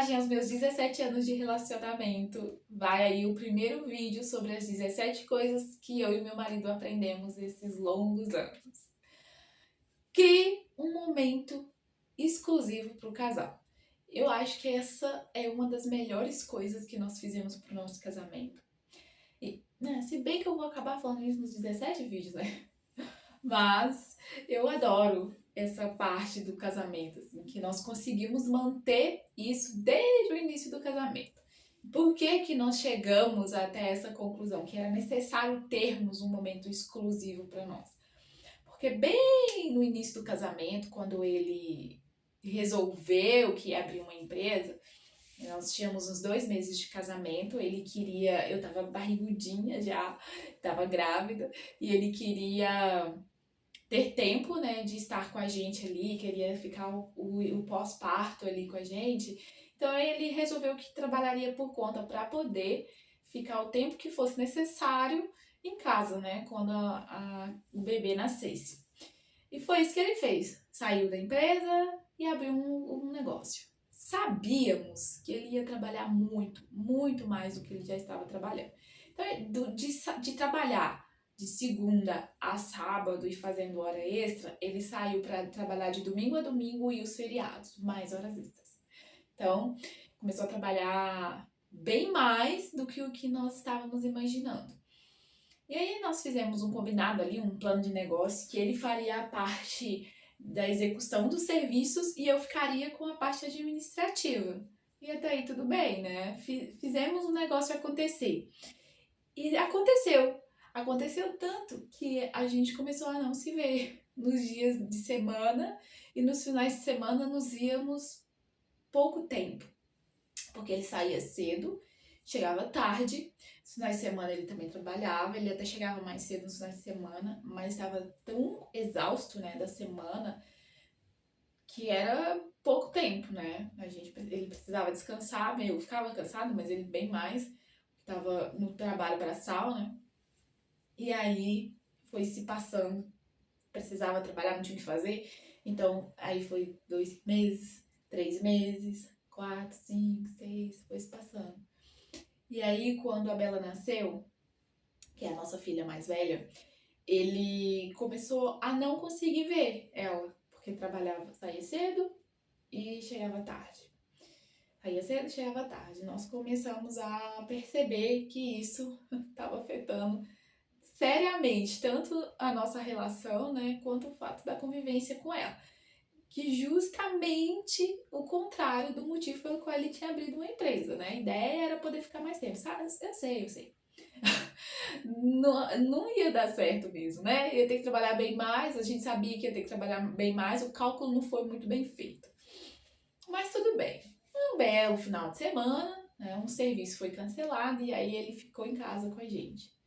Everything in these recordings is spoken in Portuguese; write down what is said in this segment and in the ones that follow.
homenagem aos meus 17 anos de relacionamento, vai aí o primeiro vídeo sobre as 17 coisas que eu e meu marido aprendemos esses longos anos. Crie um momento exclusivo para o casal. Eu acho que essa é uma das melhores coisas que nós fizemos pro nosso casamento. E, né, se bem que eu vou acabar falando isso nos 17 vídeos, né? Mas eu adoro essa parte do casamento, assim, que nós conseguimos manter isso desde o início do casamento. Por que que nós chegamos até essa conclusão? Que era necessário termos um momento exclusivo para nós. Porque bem no início do casamento, quando ele resolveu que ia abrir uma empresa, nós tínhamos uns 2 meses de casamento, ele queria, eu tava barrigudinha já, tava grávida, e ele queria ter tempo, né, de estar com a gente ali, queria ficar o pós-parto ali com a gente. Então ele resolveu que trabalharia por conta para poder ficar o tempo que fosse necessário em casa, né, quando o bebê nascesse. E foi isso que ele fez. Saiu da empresa e abriu um negócio. Sabíamos que ele ia trabalhar muito, muito mais do que ele já estava trabalhando. Então, de trabalhar de segunda a sábado e fazendo hora extra, ele saiu para trabalhar de domingo a domingo e os feriados, mais horas extras. Então, começou a trabalhar bem mais do que o que nós estávamos imaginando. E aí nós fizemos um combinado ali, um plano de negócio, que ele faria a parte da execução dos serviços e eu ficaria com a parte administrativa. E até aí tudo bem, né? Fizemos o negócio acontecer. E aconteceu. Aconteceu tanto que a gente começou a não se ver nos dias de semana e nos finais de semana nos íamos pouco tempo. Porque ele saía cedo, chegava tarde, nos finais de semana ele também trabalhava, ele até chegava mais cedo nos finais de semana, mas estava tão exausto, né, da semana que era pouco tempo, né? Ele precisava descansar, eu ficava cansado, mas ele bem mais, estava no trabalho braçal, né? E aí foi se passando, precisava trabalhar, não tinha o que fazer, então aí foi 2 meses, 3 meses, 4, 5, 6, foi se passando. E aí quando a Bela nasceu, que é a nossa filha mais velha, ele começou a não conseguir ver ela, porque trabalhava, saía cedo e chegava tarde. Saía cedo e chegava tarde. Nós começamos a perceber que isso estava afetando seriamente tanto a nossa relação, né, quanto o fato da convivência com ela. Que justamente o contrário do motivo pelo qual ele tinha abrido uma empresa, né? A ideia era poder ficar mais tempo, sabe? Eu sei. Não ia dar certo mesmo, né? Ia ter que trabalhar bem mais, a gente sabia que ia ter que trabalhar bem mais, o cálculo não foi muito bem feito. Mas tudo bem. Um belo final de semana, né, um serviço foi cancelado e aí ele ficou em casa com a gente.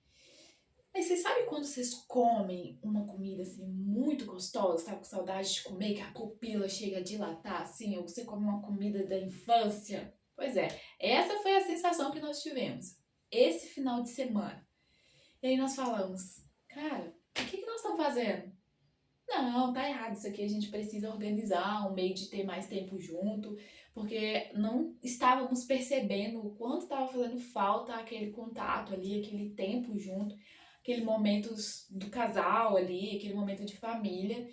Mas vocês sabem quando vocês comem uma comida assim muito gostosa, tá com saudade de comer, que a pupila chega a dilatar assim, ou você come uma comida da infância? Pois é, essa foi a sensação que nós tivemos esse final de semana. E aí nós falamos, cara, o que nós estamos fazendo? Não, tá errado isso aqui, a gente precisa organizar um meio de ter mais tempo junto, porque não estávamos percebendo o quanto estava fazendo falta aquele contato ali, aquele tempo junto, aquele momento do casal ali, aquele momento de família.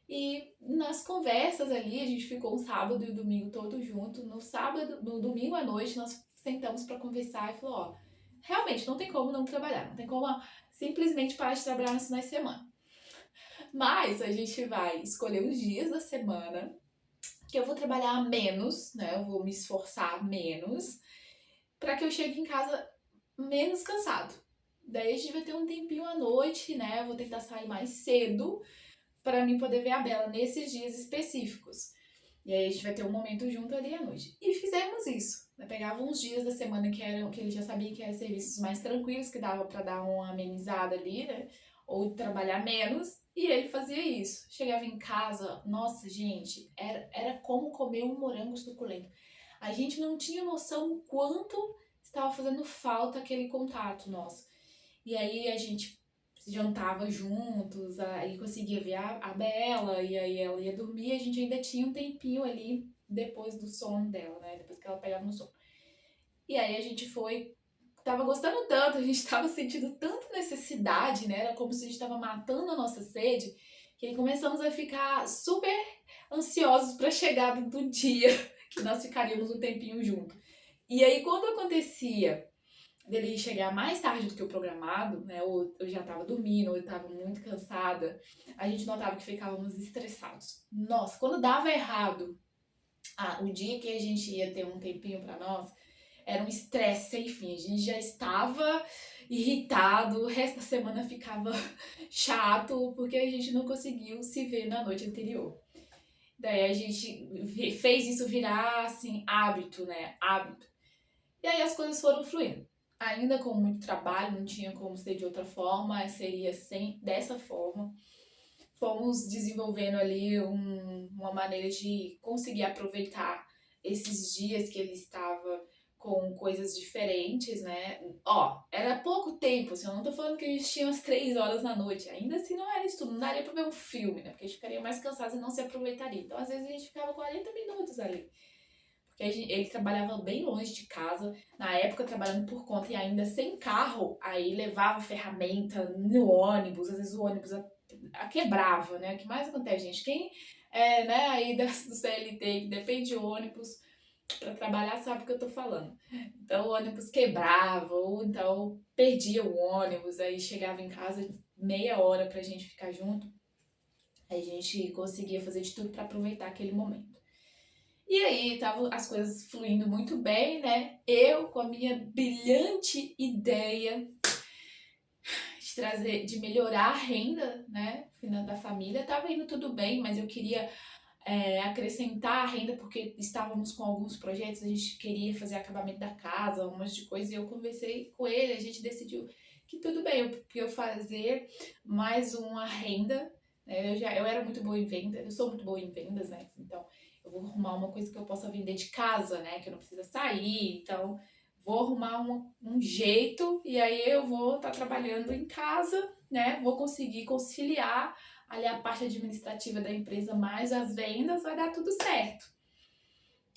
E nas conversas ali, a gente ficou um sábado e o domingo todo junto. No domingo à noite, nós sentamos para conversar e falou, ó, realmente não tem como não trabalhar, não tem como simplesmente parar de trabalhar nos finais de semana. Mas a gente vai escolher os dias da semana que eu vou trabalhar menos, né? Eu vou me esforçar menos para que eu chegue em casa menos cansado. Daí a gente vai ter um tempinho à noite, né? Eu vou tentar sair mais cedo para mim poder ver a Bela nesses dias específicos. E aí a gente vai ter um momento junto ali à noite. E fizemos isso. Né? Pegava uns dias da semana que ele já sabia que eram serviços mais tranquilos, que dava para dar uma amenizada ali, né? Ou trabalhar menos. E ele fazia isso. Chegava em casa, nossa, gente, era como comer um morango suculento. A gente não tinha noção o quanto estava fazendo falta aquele contato nosso. E aí a gente jantava juntos, aí conseguia ver a Bela, e aí ela ia dormir, a gente ainda tinha um tempinho ali depois do sono dela, né? Depois que ela pegava no sono. E aí a gente tava gostando tanto, a gente tava sentindo tanta necessidade, né? Era como se a gente tava matando a nossa sede, que aí começamos a ficar super ansiosos pra chegada do dia que nós ficaríamos um tempinho junto. E aí quando acontecia dele chegar mais tarde do que o programado, né? Ou eu já tava dormindo, ou eu tava muito cansada, a gente notava que ficávamos estressados. Nossa, quando dava errado, o dia que a gente ia ter um tempinho pra nós, era um estresse sem fim. A gente já estava irritado, o resto da semana ficava chato, porque a gente não conseguiu se ver na noite anterior. Daí a gente fez isso virar, assim, hábito, né? Hábito. E aí as coisas foram fluindo. Ainda com muito trabalho, não tinha como ser de outra forma, seria dessa forma. Fomos desenvolvendo ali uma maneira de conseguir aproveitar esses dias que ele estava com coisas diferentes, né? Ó, era pouco tempo, assim, eu não tô falando que a gente tinha umas 3 horas na noite, ainda assim não era isso tudo, não daria pra ver um filme, né? Porque a gente ficaria mais cansado e não se aproveitaria. Então, às vezes, a gente ficava 40 minutos ali. Porque ele trabalhava bem longe de casa, na época trabalhando por conta e ainda sem carro, aí levava ferramenta no ônibus, às vezes o ônibus quebrava, né? O que mais acontece, gente? Quem é, né, aí do CLT, que depende de ônibus para trabalhar, sabe o que eu tô falando. Então o ônibus quebrava, ou então perdia o ônibus, aí chegava em casa meia hora pra gente ficar junto, aí a gente conseguia fazer de tudo para aproveitar aquele momento. E aí estavam as coisas fluindo muito bem, né? Eu com a minha brilhante ideia de melhorar a renda, né, da família, tava indo tudo bem, mas eu queria acrescentar a renda porque estávamos com alguns projetos, a gente queria fazer acabamento da casa, umas de coisas, e eu conversei com ele, a gente decidiu que tudo bem, eu fazer mais uma renda, né, eu era muito boa em venda, eu sou muito boa em vendas, né, então eu vou arrumar uma coisa que eu possa vender de casa, né, que eu não precisa sair, então vou arrumar um jeito e aí eu vou estar trabalhando em casa, né, vou conseguir conciliar ali a parte administrativa da empresa mais as vendas, vai dar tudo certo.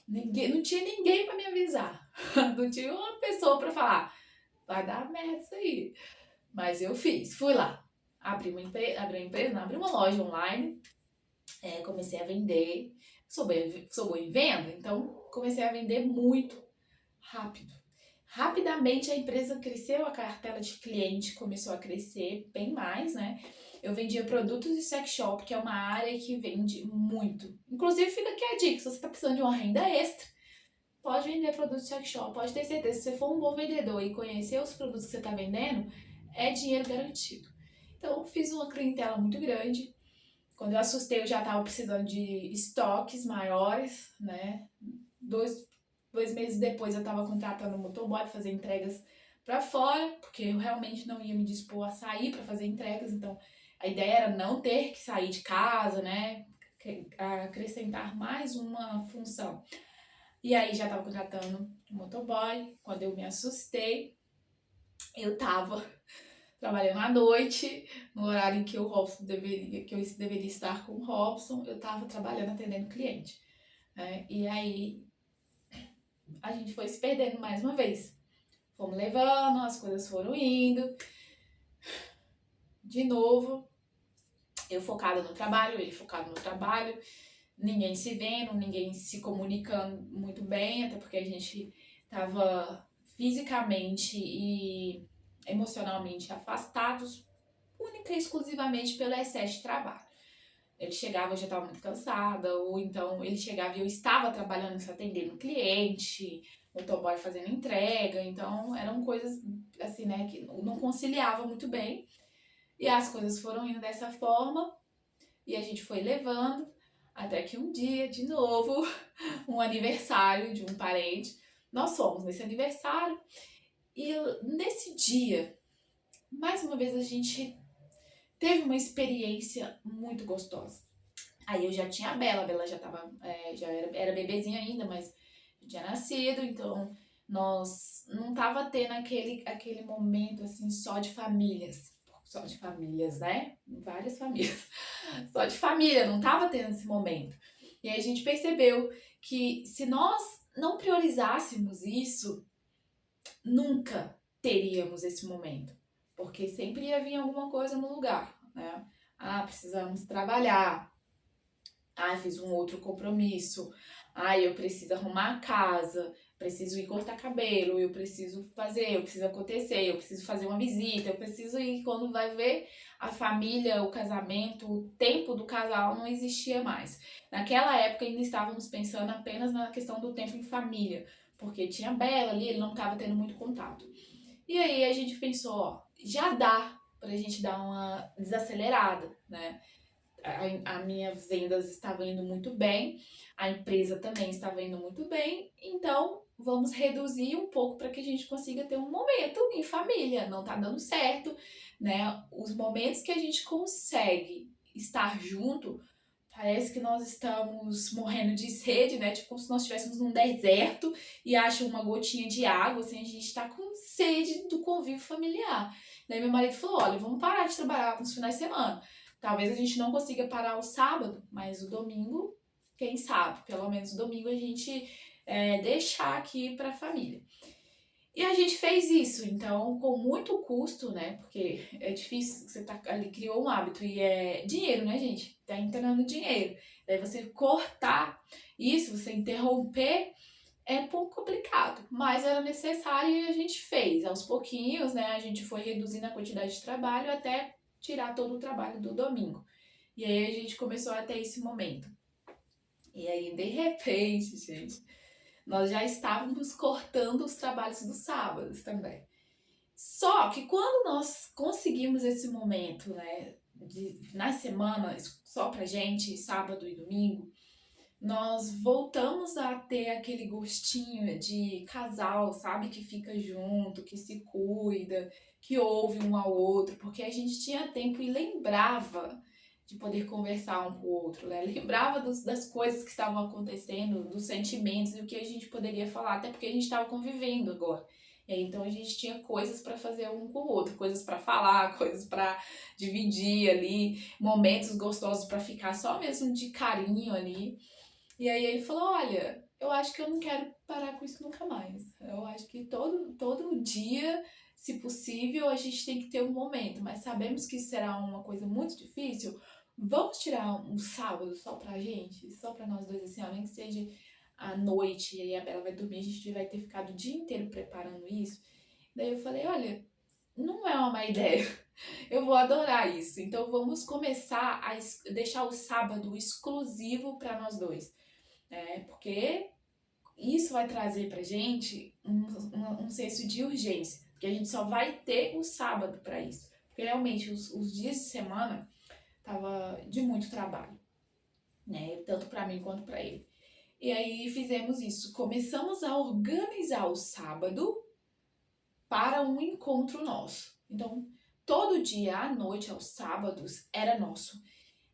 Não tinha ninguém para me avisar. Não tinha uma pessoa para falar, vai dar merda isso aí. Mas eu fiz, fui lá. Abri uma loja online, comecei a vender. Sou boa em venda, então comecei a vender muito rápido. Rapidamente a empresa cresceu, a cartela de cliente começou a crescer bem mais, né? Eu vendia produtos de sex shop, que é uma área que vende muito. Inclusive, fica aqui a dica, se você está precisando de uma renda extra, pode vender produtos de sex shop, pode ter certeza, se você for um bom vendedor e conhecer os produtos que você está vendendo, é dinheiro garantido. Então, fiz uma clientela muito grande. Quando eu assustei, eu já estava precisando de estoques maiores, né? Dois meses depois eu estava contratando um motoboy para fazer entregas para fora, porque eu realmente não ia me dispor a sair para fazer entregas, então a ideia era não ter que sair de casa, né? Acrescentar mais uma função. E aí já estava contratando um motoboy. Quando eu me assustei, eu estava trabalhando à noite, no horário em que o Robson que eu deveria estar com o Robson, eu estava trabalhando atendendo cliente, né? E aí a gente foi se perdendo mais uma vez. Fomos levando, as coisas foram indo. De novo, eu focada no trabalho, ele focado no trabalho, ninguém se vendo, ninguém se comunicando muito bem, até porque a gente tava fisicamente e emocionalmente afastados, única e exclusivamente pelo excesso de trabalho. Ele chegava, eu já estava muito cansada, ou então ele chegava e eu estava trabalhando, atendendo cliente, motoboy fazendo entrega, então eram coisas assim, né, que não conciliava muito bem. E as coisas foram indo dessa forma, e a gente foi levando, até que um dia, de novo, um aniversário de um parente, nós fomos nesse aniversário, e nesse dia, mais uma vez a gente teve uma experiência muito gostosa. Aí eu já tinha a Bela já tava, já era bebezinha ainda, mas já tinha nascido, então nós não tava tendo aquele momento assim só de famílias, né? Várias famílias, só de família, não tava tendo esse momento. E aí a gente percebeu que se nós não priorizássemos isso, nunca teríamos esse momento, porque sempre ia vir alguma coisa no lugar, né? Ah, precisamos trabalhar. Ah, fiz um outro compromisso. Ah, eu preciso arrumar a casa, preciso ir cortar cabelo, eu preciso fazer, eu preciso acontecer, eu preciso fazer uma visita, eu preciso ir. Quando vai ver a família, o casamento, o tempo do casal não existia mais. Naquela época ainda estávamos pensando apenas na questão do tempo em família, porque tinha Bela ali, ele não estava tendo muito contato. E aí a gente pensou, ó, já dá pra gente dar uma desacelerada, né? A minhas vendas estavam indo muito bem, a empresa também estava indo muito bem, então vamos reduzir um pouco para que a gente consiga ter um momento em família. Não tá dando certo, né? Os momentos que a gente consegue estar junto, parece que nós estamos morrendo de sede, né? Tipo como se nós estivéssemos num deserto e acha uma gotinha de água, assim, a gente tá com sede do convívio familiar. Daí meu marido falou, olha, vamos parar de trabalhar nos finais de semana. Talvez a gente não consiga parar o sábado, mas o domingo, quem sabe? Pelo menos o domingo a gente deixar aqui para a família. E a gente fez isso, então, com muito custo, né? Porque é difícil, você tá ali, criou um hábito e é dinheiro, né, gente? Tá entrando dinheiro. Daí você cortar isso, você interromper, é um pouco complicado, mas era necessário e a gente fez. Aos pouquinhos, né, a gente foi reduzindo a quantidade de trabalho até tirar todo o trabalho do domingo. E aí a gente começou a ter esse momento. E aí, de repente, gente, nós já estávamos cortando os trabalhos dos sábados também. Só que quando nós conseguimos esse momento, né, na semana, só pra gente, sábado e domingo, nós voltamos a ter aquele gostinho de casal, sabe? Que fica junto, que se cuida, que ouve um ao outro, porque a gente tinha tempo e lembrava de poder conversar um com o outro, né? Lembrava das coisas que estavam acontecendo, dos sentimentos e o que a gente poderia falar, até porque a gente estava convivendo agora. Então a gente tinha coisas para fazer um com o outro, coisas para falar, coisas para dividir ali, momentos gostosos para ficar só mesmo de carinho ali. E aí ele falou, olha, eu acho que eu não quero parar com isso nunca mais. Eu acho que todo dia, se possível, a gente tem que ter um momento, mas sabemos que será uma coisa muito difícil. Vamos tirar um sábado só pra gente, só pra nós dois, assim, ó, nem que seja à noite, e aí a Bela vai dormir, a gente vai ter ficado o dia inteiro preparando isso. Daí eu falei, olha, não é uma má ideia. Eu vou adorar isso. Então vamos começar a deixar o sábado exclusivo para nós dois. Porque isso vai trazer pra gente um senso de urgência, porque a gente só vai ter o sábado para isso, porque realmente os dias de semana tava de muito trabalho, né, tanto para mim quanto para ele. E aí fizemos isso, começamos a organizar o sábado para um encontro nosso. Então, todo dia à noite, aos sábados, era nosso.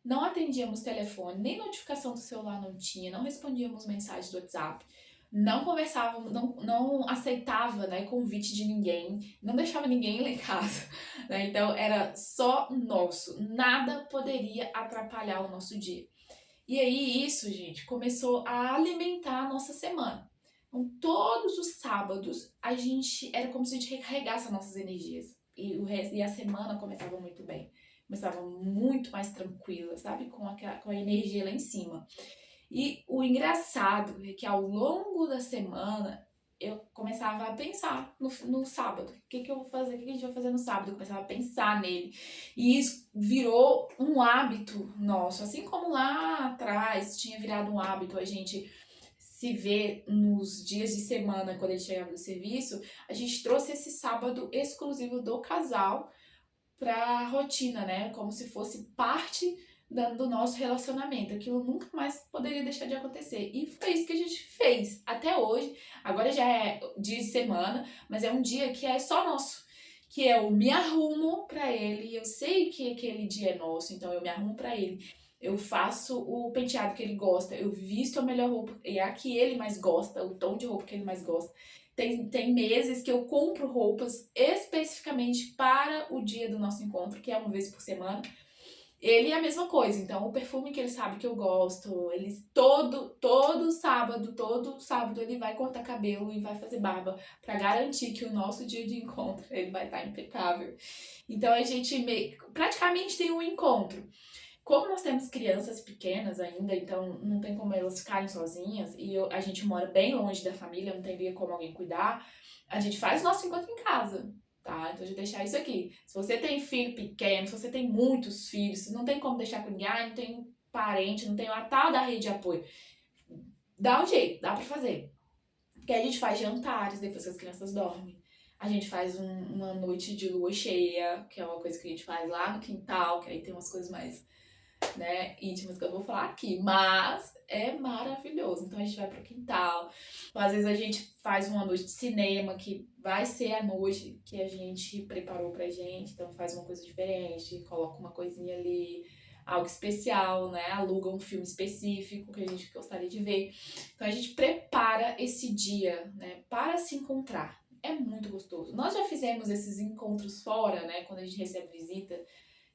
Não atendíamos telefone, nem notificação do celular não tinha, não respondíamos mensagens do WhatsApp, não conversávamos, não aceitava, né, convite de ninguém, não deixava ninguém lá em casa, né? Então era só nosso, nada poderia atrapalhar o nosso dia. E aí isso, gente, começou a alimentar a nossa semana. Então todos os sábados a gente era como se a gente recarregasse as nossas energias e a semana começava muito bem. Começava muito mais tranquila, sabe? Com a energia lá em cima. E o engraçado é que ao longo da semana eu começava a pensar no sábado. O que eu vou fazer? O que a gente vai fazer no sábado? Eu começava a pensar nele. E isso virou um hábito nosso. Assim como lá atrás tinha virado um hábito a gente se ver nos dias de semana quando ele chegava do serviço, a gente trouxe esse sábado exclusivo do casal pra rotina, né? Como se fosse parte do nosso relacionamento. Aquilo nunca mais poderia deixar de acontecer. E foi isso que a gente fez até hoje. Agora já é dia de semana, mas é um dia que é só nosso. Que eu me arrumo pra ele. Eu sei que aquele dia é nosso, então eu me arrumo pra ele. Eu faço o penteado que ele gosta, eu visto a melhor roupa, é a que ele mais gosta, o tom de roupa que ele mais gosta. Tem meses que eu compro roupas especificamente para o dia do nosso encontro, que é uma vez por semana. Ele é a mesma coisa, então o perfume que ele sabe que eu gosto, ele todo sábado ele vai cortar cabelo e vai fazer barba pra garantir que o nosso dia de encontro ele vai estar impecável. Então a gente praticamente tem um encontro. Como nós temos crianças pequenas ainda, então não tem como elas ficarem sozinhas e a gente mora bem longe da família, não teria como alguém cuidar, a gente faz nosso encontro em casa. Tá? Então, de deixar isso aqui. Se você tem filho pequeno, se você tem muitos filhos, não tem como deixar com ninguém, não tem parente, não tem uma tal da rede de apoio. Dá um jeito, dá pra fazer. Porque a gente faz jantares depois que as crianças dormem. A gente faz uma noite de lua cheia, que é uma coisa que a gente faz lá no quintal, que aí tem umas coisas mais, né, íntimas que eu vou falar aqui, mas é maravilhoso. Então a gente vai pro quintal, às vezes a gente faz uma noite de cinema, que vai ser a noite que a gente preparou pra gente, então faz uma coisa diferente, coloca uma coisinha ali, algo especial, né, aluga um filme específico que a gente gostaria de ver. Então a gente prepara esse dia, né, para se encontrar. É muito gostoso. Nós já fizemos esses encontros fora, né, quando a gente recebe visita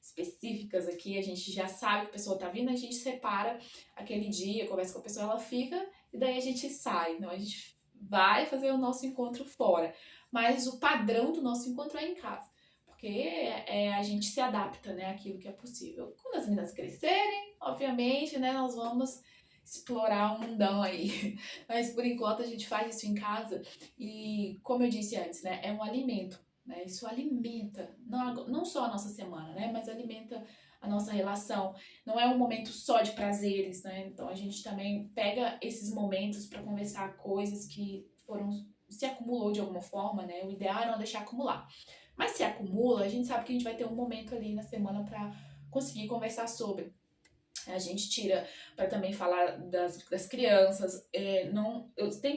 específicas aqui, a gente já sabe que a pessoa tá vindo, a gente separa aquele dia, conversa com a pessoa, ela fica e daí a gente sai. Então a gente vai fazer o nosso encontro fora. Mas o padrão do nosso encontro é em casa. Porque a gente se adapta, né, àquilo que é possível. Quando as meninas crescerem, obviamente, né, nós vamos explorar o mundão aí. Mas por enquanto a gente faz isso em casa e, como eu disse antes, né, é um alimento. Né? Isso alimenta, não só a nossa semana, né? Mas alimenta a nossa relação. Não é um momento só de prazeres, né? Então a gente também pega esses momentos para conversar coisas que se acumulou de alguma forma, né? O ideal é não deixar acumular. Mas se acumula, a gente sabe que a gente vai ter um momento ali na semana para conseguir conversar sobre. A gente tira para também falar das crianças.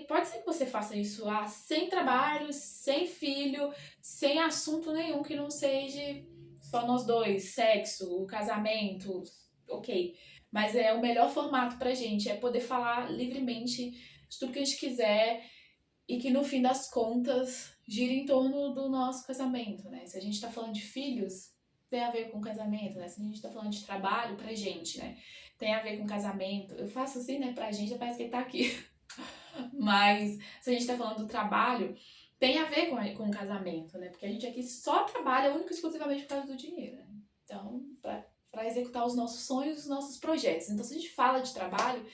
Pode ser que você faça isso sem trabalho, sem filho, sem assunto nenhum que não seja só nós dois, sexo, casamento, ok. Mas é o melhor formato pra gente, é poder falar livremente de tudo que a gente quiser e que no fim das contas gira em torno do nosso casamento, né? Se a gente tá falando de filhos, tem a ver com casamento, né? Se a gente tá falando de trabalho, pra gente, né? Tem a ver com casamento. Eu faço assim, né? Pra gente, parece que ele tá aqui. Mas se a gente tá falando do trabalho, tem a ver com o casamento, né? Porque a gente aqui só trabalha única e exclusivamente por causa do dinheiro, né? Então, pra executar os nossos sonhos, os nossos projetos. Então, se a gente fala de trabalho,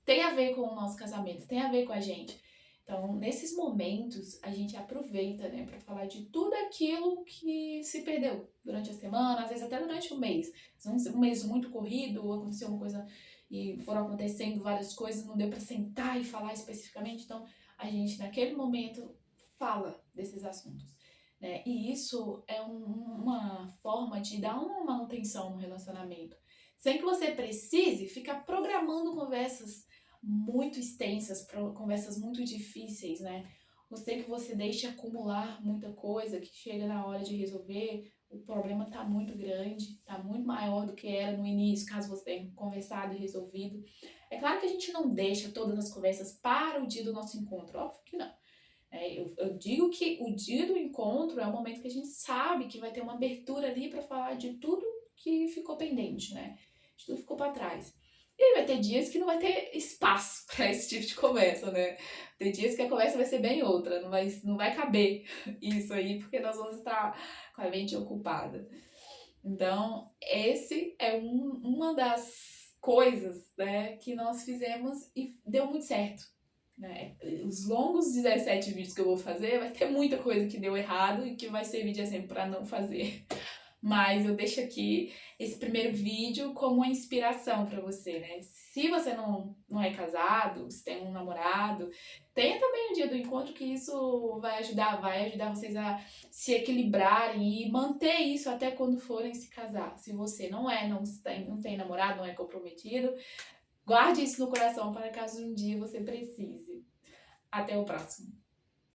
tem a ver com o nosso casamento, tem a ver com a gente. Então, nesses momentos, a gente aproveita, né, para falar de tudo aquilo que se perdeu durante a semana, às vezes até durante o mês. Um mês muito corrido, aconteceu uma coisa e foram acontecendo várias coisas, não deu para sentar e falar especificamente, então a gente, naquele momento, fala desses assuntos. Né? E isso é uma forma de dar uma manutenção no relacionamento. Sem que você precise ficar programando conversas muito extensas, conversas muito difíceis, né? Gostei que você deixe acumular muita coisa, que chega na hora de resolver, o problema tá muito grande, tá muito maior do que era no início, caso você tenha conversado e resolvido. É claro que a gente não deixa todas as conversas para o dia do nosso encontro, óbvio que não. Eu digo que o dia do encontro é o momento que a gente sabe que vai ter uma abertura ali para falar de tudo que ficou pendente, né? De tudo ficou para trás. E vai ter dias que não vai ter espaço para esse tipo de conversa, né? Tem dias que a conversa vai ser bem outra, não vai caber isso aí, porque nós vamos estar com a mente ocupada. Então, esse é uma das coisas, né, que nós fizemos e deu muito certo. Né? Os longos 17 vídeos que eu vou fazer, vai ter muita coisa que deu errado e que vai servir de exemplo para não fazer. Mas eu deixo aqui esse primeiro vídeo como uma inspiração para você, né? Se você não é casado, se tem um namorado, tenha também o dia do encontro, que isso vai ajudar vocês a se equilibrarem e manter isso até quando forem se casar. Se você não tem namorado, não é comprometido, guarde isso no coração para caso um dia você precise. Até o próximo.